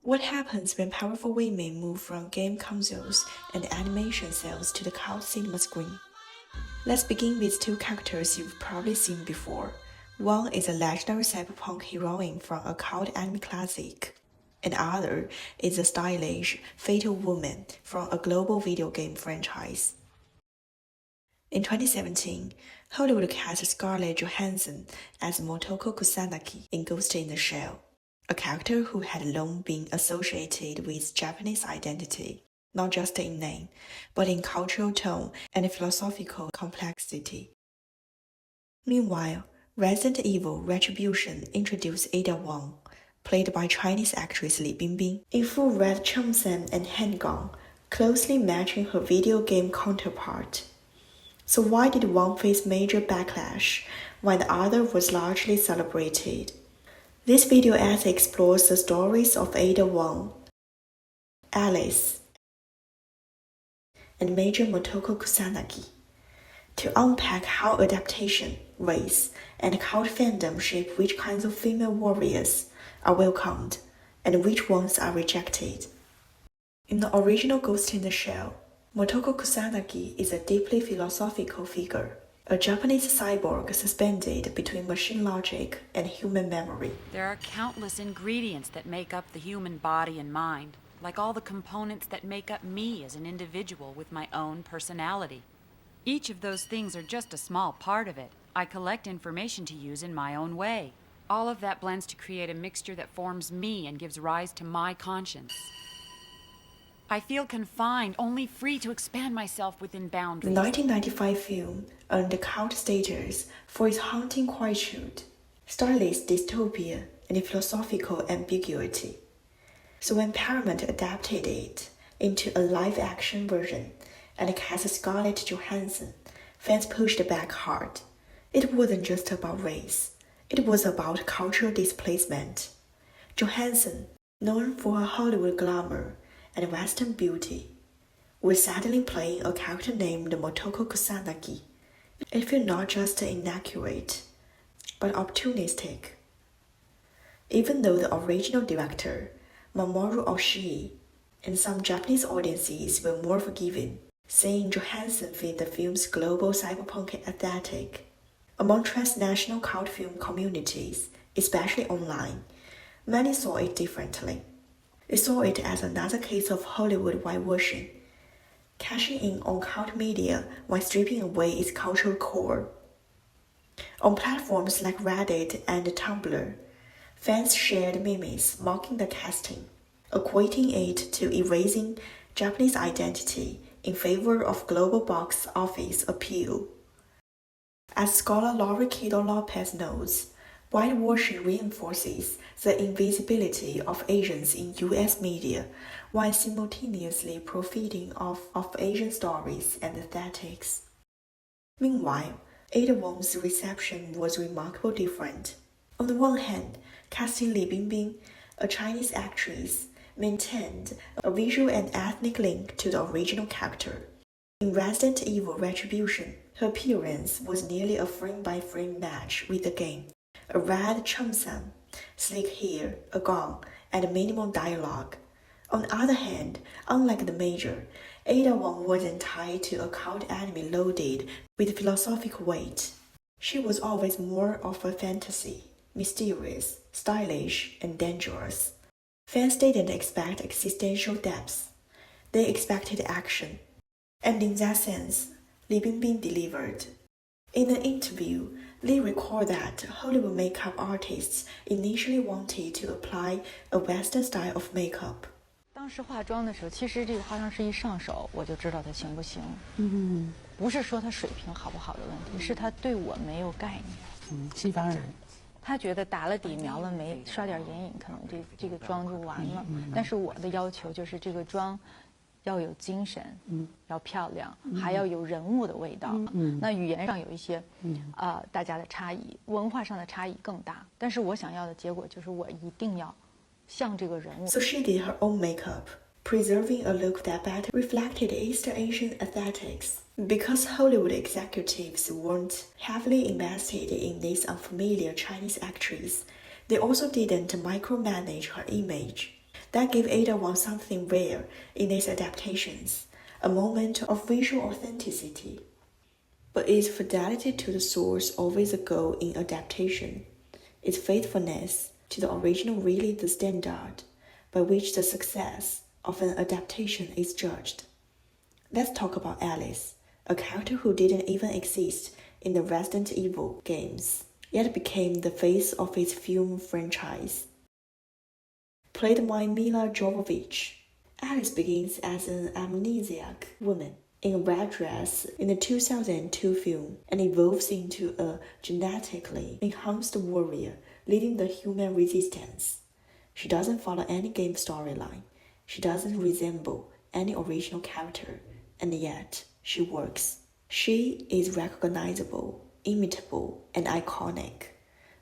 What happens when powerful women move from game consoles and animation cells to the cult cinema screen? Let's begin with two characters you've probably seen before. One is a legendary cyberpunk heroine from a cult anime classic, and the other is a stylish, fatal woman from a global video game franchise. In 2017, Hollywood cast Scarlett Johansson as Motoko Kusanagi in Ghost in the Shell, a character who had long been associated with Japanese identity, not just in name, but in cultural tone and philosophical complexity. Meanwhile, Resident Evil Retribution introduced Ada Wong, played by Chinese actress Li Bingbing, in full red cheongsam and handgun, closely matching her video game counterpart. So why did one face major backlash while the other was largely celebrated? This video essay explores the stories of Ada Wong, Alice, and Major Motoko Kusanagi, to unpack how adaptation, race, and cult fandom shape which kinds of female warriors are welcomed and which ones are rejected. In the original Ghost in the Shell, Motoko Kusanagi is a deeply philosophical figure, a Japanese cyborg suspended between machine logic and human memory. There are countless ingredients that make up the human body and mind, like all the components that make up me as an individual with my own personality. Each of those things are just a small part of it. I collect information to use in my own way. All of that blends to create a mixture that forms me and gives rise to my conscience. I feel confined, only free to expand myself within boundaries. The 1995 film earned cult status for its haunting quietude, stylish dystopia, and philosophical ambiguity. So when Paramount adapted it into a live-action version and cast Scarlett Johansson, fans pushed back hard. It wasn't just about race. It was about cultural displacement. Johansson, known for her Hollywood glamour and Western beauty, was suddenly playing a character named Motoko Kusanagi. It felt not just inaccurate, but opportunistic. Even though the original director, Mamoru Oshii, and some Japanese audiences were more forgiving, seeing Johansson fit the film's global cyberpunk aesthetic. Among transnational cult film communities, especially online, many saw it differently. They saw it as another case of Hollywood whitewashing, cashing in on cult media while stripping away its cultural core. On platforms like Reddit and Tumblr, fans shared memes mocking the casting, equating it to erasing Japanese identity in favor of global box office appeal. As scholar Laurie Kido Lopez notes, whitewashing reinforces the invisibility of Asians in US media while simultaneously profiting off of Asian stories and aesthetics. Meanwhile, Ada Wong's reception was remarkably different. On the one hand, casting Li Bingbing, a Chinese actress, maintained a visual and ethnic link to the original character. In Resident Evil Retribution, her appearance was nearly a frame-by-frame match with the game. A red cheongsam, sleek hair, a gun, and minimal dialogue. On the other hand, unlike the Major, Ada Wong wasn't tied to a cult anime loaded with philosophical weight. She was always more of a fantasy, mysterious, stylish, and dangerous. Fans didn't expect existential depths. They expected action. And in that sense, Li Bingbing delivered. In an interview, Li recalled that Hollywood makeup artists initially wanted to apply a Western style of makeup. 当时化妆的时候，其实这个化妆师一上手，我就知道他行不行。不是说他水平好不好的问题，是他对我没有概念。西方人，他觉得打了底、描了眉、刷点眼影，可能这个妆就完了。但是我的要求就是这个妆要有精神，要漂亮，还要有人物的味道。那语言上有一些大家的差异，文化上的差异更大。但是我想要的结果就是我一定要像这个人物。 So she did her own makeup, preserving a look that better reflected East Asian aesthetics. Because Hollywood executives weren't heavily invested in this unfamiliar Chinese actress, they also didn't micromanage her image. That gave Ada Wong something rare in its adaptations, a moment of visual authenticity. But is fidelity to the source always a goal in adaptation? Is faithfulness to the original really the standard by which the success of an adaptation is judged? Let's talk about Alice, a character who didn't even exist in the Resident Evil games, yet became the face of its film franchise. Played by Mila Jovovich, Alice begins as an amnesiac woman in a red dress in the 2002 film and evolves into a genetically enhanced warrior leading the human resistance. She doesn't follow any game storyline. She doesn't resemble any original character, and yet she works. She is recognizable, imitable, and iconic.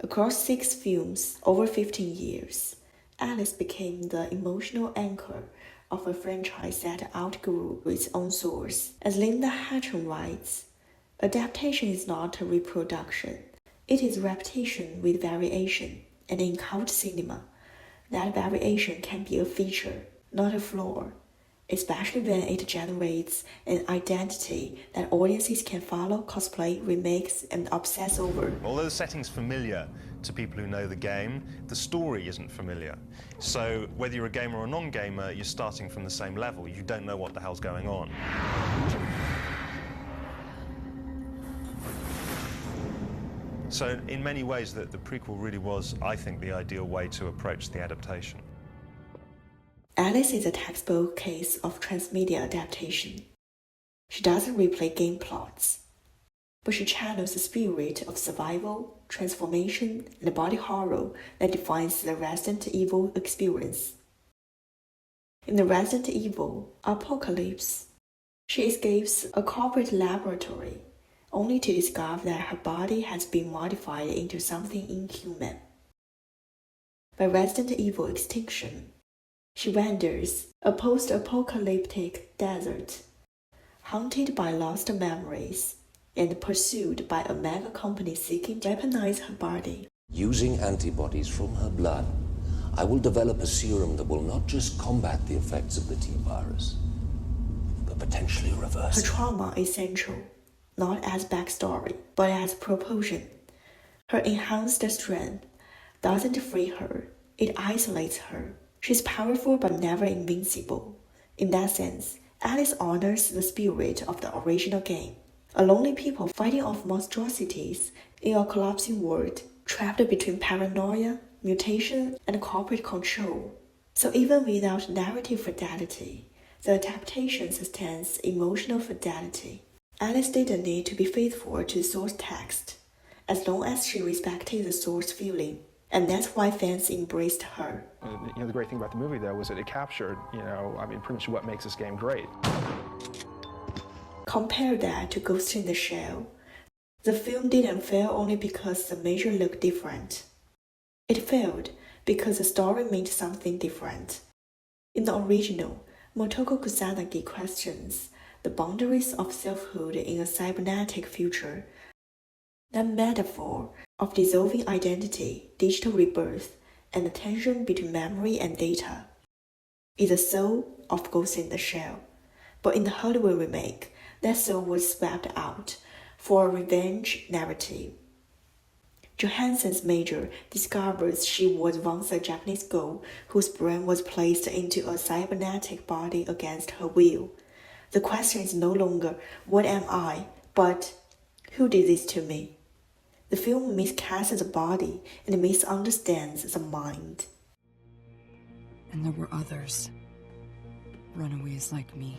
Across 6 films over 15 years, Alice became the emotional anchor of a franchise that outgrew its own source. As Linda Hatcham writes, adaptation is not a reproduction. It is repetition with variation, and in cult cinema, that variation can be a feature, not a flaw, especially when it generates an identity that audiences can follow, cosplay, remix, and obsess over. Although the setting's familiar to people who know the game, the story isn't familiar. So whether you're a gamer or a non-gamer, you're starting from the same level. You don't know what the hell's going on. So in many ways, the prequel really was, I think, the ideal way to approach the adaptation. Alice is a textbook case of transmedia adaptation. She doesn't replay game plots, but she channels the spirit of survival, transformation, and body horror that defines the Resident Evil experience. In the Resident Evil Apocalypse, she escapes a corporate laboratory, only to discover that her body has been modified into something inhuman. By Resident Evil Extinction, she wanders a post-apocalyptic desert, haunted by lost memories, and pursued by a mega company seeking to weaponize her body. Using antibodies from her blood, I will develop a serum that will not just combat the effects of the T-virus, but potentially reverse Her it. trauma is central, not as backstory, but as propulsion. Her enhanced strength doesn't free her, it isolates her. She's powerful but never invincible. In that sense, Alice honors the spirit of the original game. A lonely people fighting off monstrosities in a collapsing world, trapped between paranoia, mutation, and corporate control. So even without narrative fidelity, the adaptation sustains emotional fidelity. Alice didn't need to be faithful to the source text, as long as she respected the source feeling. And that's why fans embraced her. The great thing about the movie, though, was that it captured, pretty much what makes this game great. Compare that to Ghost in the Shell. The film didn't fail only because the measure looked different. It failed because the story meant something different. In the original, Motoko Kusanagi questions the boundaries of selfhood in a cybernetic future. That metaphor of dissolving identity, digital rebirth, and the tension between memory and data is the soul of Ghost in the Shell. But in the Hollywood remake, that soul was swept out for a revenge narrative. Johansson's Major discovers she was once a Japanese girl whose brain was placed into a cybernetic body against her will. The question is no longer, what am I, but who did this to me? The film miscasts the body and misunderstands the mind. And there were others, runaways like me,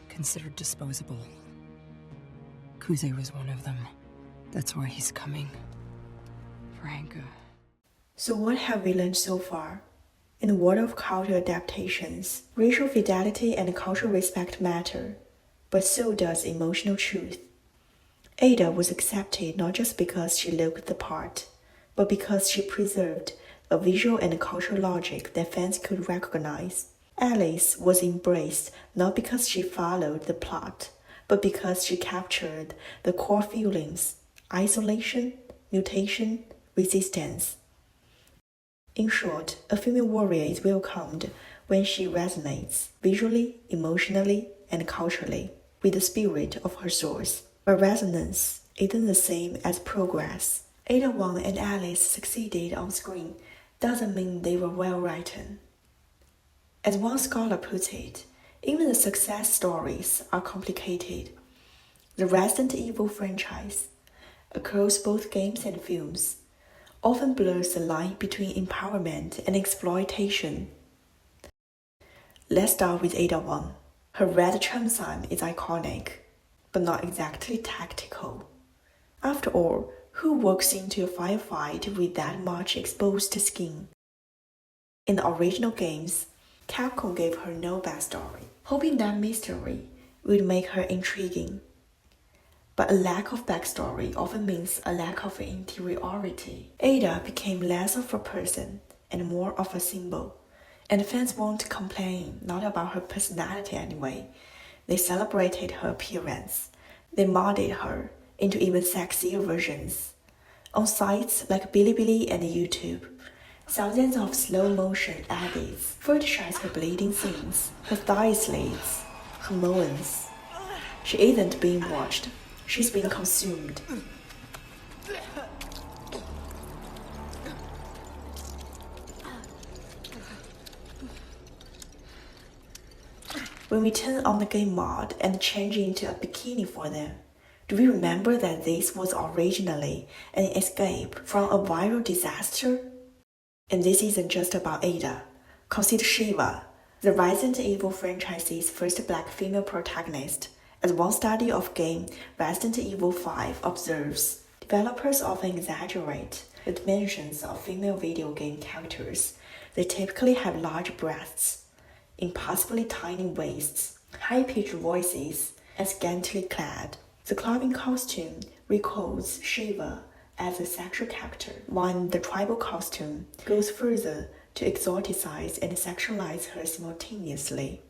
considered disposable. Kuze was one of them. That's why he's coming. Frank. So what have we learned so far? In the world of cultural adaptations, racial fidelity and cultural respect matter, but so does emotional truth. Ada was accepted not just because she looked the part, but because she preserved a visual and cultural logic that fans could recognize. Alice was embraced not because she followed the plot, but because she captured the core feelings: isolation, mutation, resistance. In short, a female warrior is welcomed when she resonates visually, emotionally, and culturally with the spirit of her source. But resonance isn't the same as progress. Ada Wong and Alice succeeded on screen doesn't mean they were well written. As one scholar puts it, even the success stories are complicated. The Resident Evil franchise, across both games and films, often blurs the line between empowerment and exploitation. Let's start with Ada Wong. Her red chumsan is iconic, but not exactly tactical. After all, who walks into a firefight with that much exposed skin? In the original games, Capcom gave her no backstory, hoping that mystery would make her intriguing. But a lack of backstory often means a lack of interiority. Ada became less of a person and more of a symbol, and fans won't complain, not about her personality anyway. They celebrated her appearance. They modded her into even sexier versions. On sites like Bilibili and YouTube, thousands of slow-motion edits fetishize her bleeding scenes, her thigh slits, her moans. She isn't being watched. She's being consumed. When we turn on the game mod and change into a bikini for them, do we remember that this was originally an escape from a viral disaster? And this isn't just about Ada. Consider Shiva, the Resident Evil franchise's first black female protagonist. As one study of game Resident Evil 5 observes, developers often exaggerate the dimensions of female video game characters. They typically have large breasts, impossibly tiny waists, high-pitched voices, and scantily clad. The clubbing costume recalls Shiva as a sexual character, while the tribal costume goes further to exoticize and sexualize her simultaneously.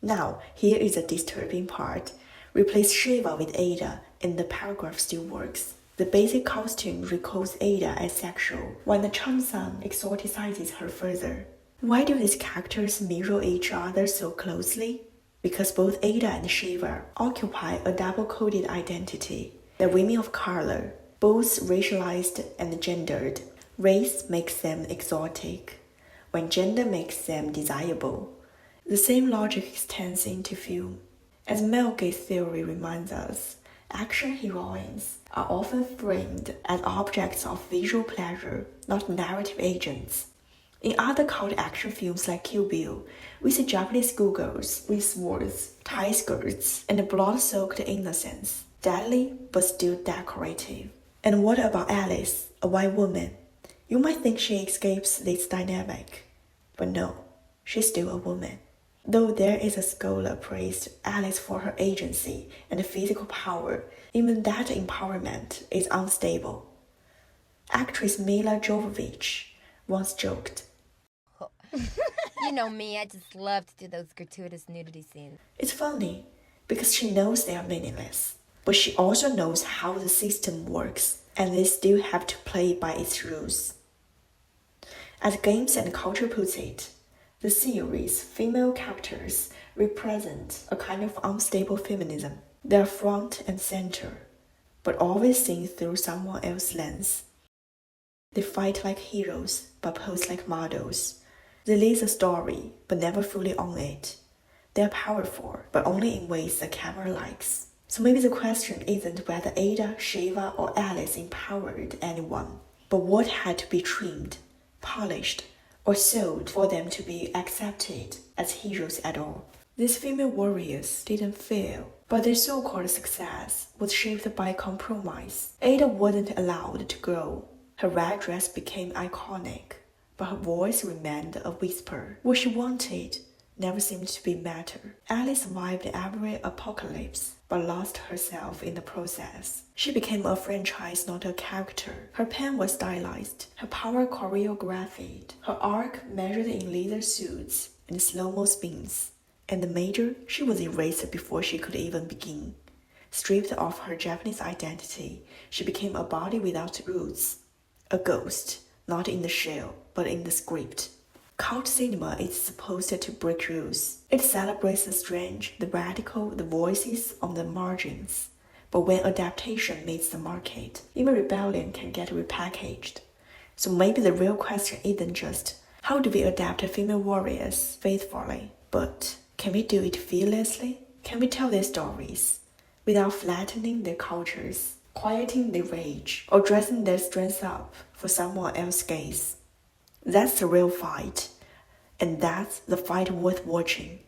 Now, here is a disturbing part. Replace Shiva with Ada and the paragraph still works. The basic costume recalls Ada as sexual, while the chumsan exoticizes her further. Why do these characters mirror each other so closely? Because both Ada and Shiva occupy a double-coded identity. They're women of color, both racialized and gendered. Race makes them exotic, when gender makes them desirable. The same logic extends into film. As male gaze theory reminds us, action heroines are often framed as objects of visual pleasure, not narrative agents. In other cult action films like Kill Bill, we see Japanese schoolgirls with swords, tight skirts, and blood-soaked innocence, deadly but still decorative. And what about Alice, a white woman? You might think she escapes this dynamic, but no, she's still a woman. Though there is a scholar praised Alice for her agency and physical power, even that empowerment is unstable. Actress Mila Jovovich once joked, You know me, I just love to do those gratuitous nudity scenes. "It's funny, because she knows they are meaningless, but she also knows how the system works, and they still have to play by its rules." As Games and Culture puts it, the series' female characters represent a kind of unstable feminism. They are front and center, but always seen through someone else's lens. They fight like heroes, but pose like models. They lead the story, but never fully own it. They are powerful, but only in ways the camera likes. So maybe the question isn't whether Ada, Shiva, or Alice empowered anyone, but what had to be trimmed, polished, or sold for them to be accepted as heroes at all. These female warriors didn't fail, but their so-called success was shaped by compromise. Ada wasn't allowed to grow. Her red dress became iconic, but her voice remained a whisper. What she wanted never seemed to be matter. Alice survived every apocalypse, but lost herself in the process. She became a franchise, not a character. Her pain was stylized, her power choreographed, her arc measured in leather suits and slow-mo spins. And the major, she was erased before she could even begin. Stripped of her Japanese identity, she became a body without roots, a ghost, not in the shell, but in the script. Cult cinema is supposed to break rules. It celebrates the strange, the radical, the voices on the margins. But when adaptation meets the market, even rebellion can get repackaged. So maybe the real question isn't just, how do we adapt female warriors faithfully? But can we do it fearlessly? Can we tell their stories without flattening their cultures, quieting their rage, or dressing their strengths up for someone else's gaze? That's the real fight, and that's the fight worth watching.